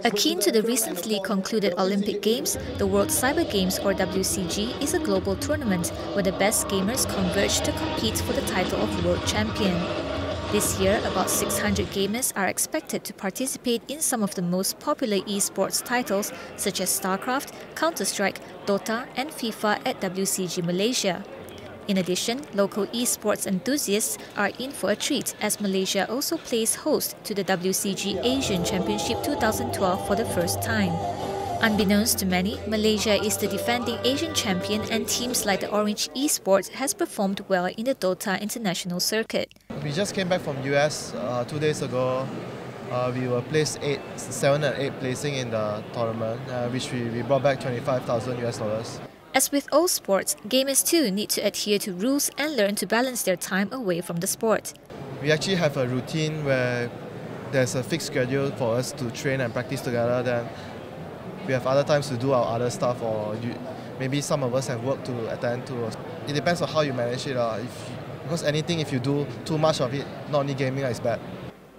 Akin to the recently concluded Olympic Games, the World Cyber Games or WCG is a global tournament where the best gamers converge to compete for the title of World Champion. This year, about 600 gamers are expected to participate in some of the most popular esports titles such as StarCraft, Counter-Strike, Dota and FIFA at WCG Malaysia. In addition, local esports enthusiasts are in for a treat as Malaysia also plays host to the WCG Asian Championship 2012 for the first time. Unbeknownst to many, Malaysia is the defending Asian champion and teams like the Orange Esports has performed well in the Dota international circuit. We just came back from US 2 days ago. We were placed 7 and 8 placing in the tournament, which we brought back $25,000. As with all sports, gamers too need to adhere to rules and learn to balance their time away from the sport. We actually have a routine where there's a fixed schedule for us to train and practice together. Then we have other times to do our other stuff, or maybe some of us have work to attend to. It depends on how you manage it. Because anything, if you do too much of it, not only gaming is bad.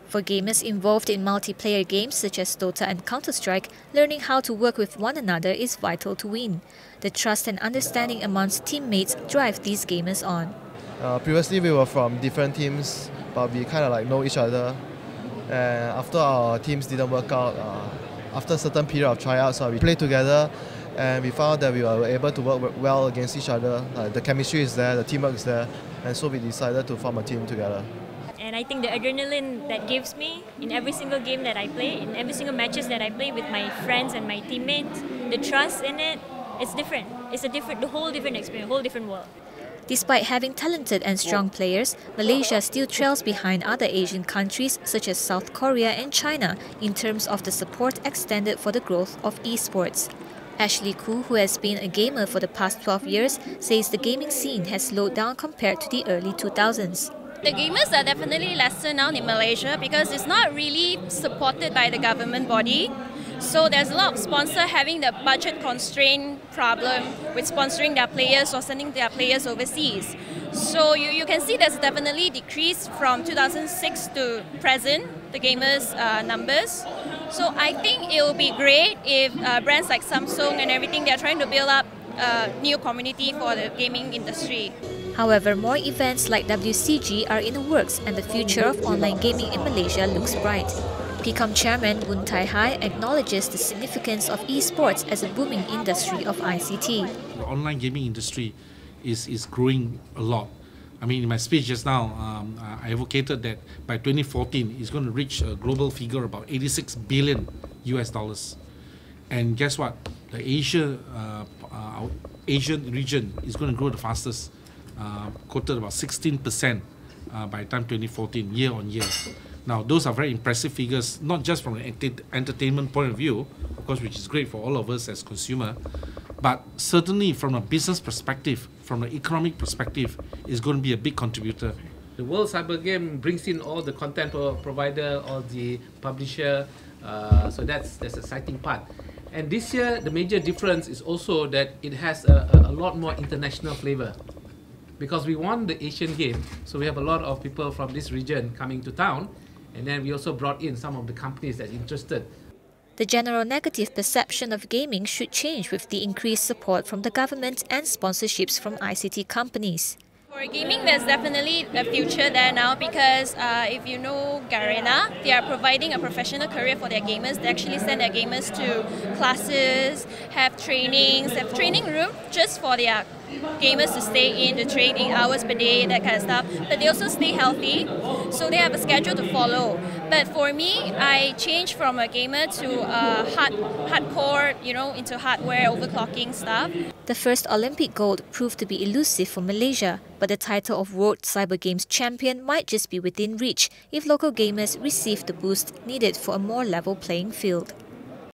For gamers involved in multiplayer games such as Dota and Counter-Strike, learning how to work with one another is vital to win. The trust and understanding amongst teammates drive these gamers on. Previously we were from different teams, but we kind of know each other. And after our teams didn't work out, after a certain period of tryouts, we played together and we found that we were able to work well against each other. The chemistry is there, the teamwork is there, and so we decided to form a team together. And I think the adrenaline that gives me in every single game that I play, in every single matches that I play with my friends and my teammates, the trust in it, it's different. It's the whole different experience, a whole different world. Despite having talented and strong players, Malaysia still trails behind other Asian countries such as South Korea and China in terms of the support extended for the growth of esports. Ashley Koo, who has been a gamer for the past 12 years, says the gaming scene has slowed down compared to the early 2000s. The gamers are definitely lesser now in Malaysia because it's not really supported by the government body. So there's a lot of sponsors having the budget constraint problem with sponsoring their players or sending their players overseas. So you can see there's definitely decrease from 2006 to present, the gamers' numbers. So I think it will be great if brands like Samsung and everything, they're trying to build up a new community for the gaming industry. However, more events like WCG are in the works and the future of online gaming in Malaysia looks bright. PCOM Chairman Woon Tai Hai acknowledges the significance of esports as a booming industry of ICT. The online gaming industry is growing a lot. I mean, in my speech just now, I advocated that by 2014, it's going to reach a global figure about $86 billion. And guess what? The Asian region is going to grow the fastest, quoted about 16% by the time 2014, year on year. Now, those are very impressive figures, not just from an entertainment point of view, of course, which is great for all of us as consumer, but certainly from a business perspective, from an economic perspective, is going to be a big contributor. The World Cyber Game brings in all the content provider, all the publisher, so that's the exciting part. And this year, the major difference is also that it has a lot more international flavor. Because we won the Asian game, so we have a lot of people from this region coming to town, and then we also brought in some of the companies that are interested. The general negative perception of gaming should change with the increased support from the government and sponsorships from ICT companies. For gaming, there's definitely a future there now because if you know Garena, they are providing a professional career for their gamers. They actually send their gamers to classes, have trainings, have training room just for their gamers to stay in, to train 8 hours per day, that kind of stuff. But they also stay healthy, so they have a schedule to follow. But for me, I changed from a gamer to hardcore, into hardware, overclocking stuff. The first Olympic gold proved to be elusive for Malaysia, but the title of World Cyber Games champion might just be within reach if local gamers receive the boost needed for a more level playing field.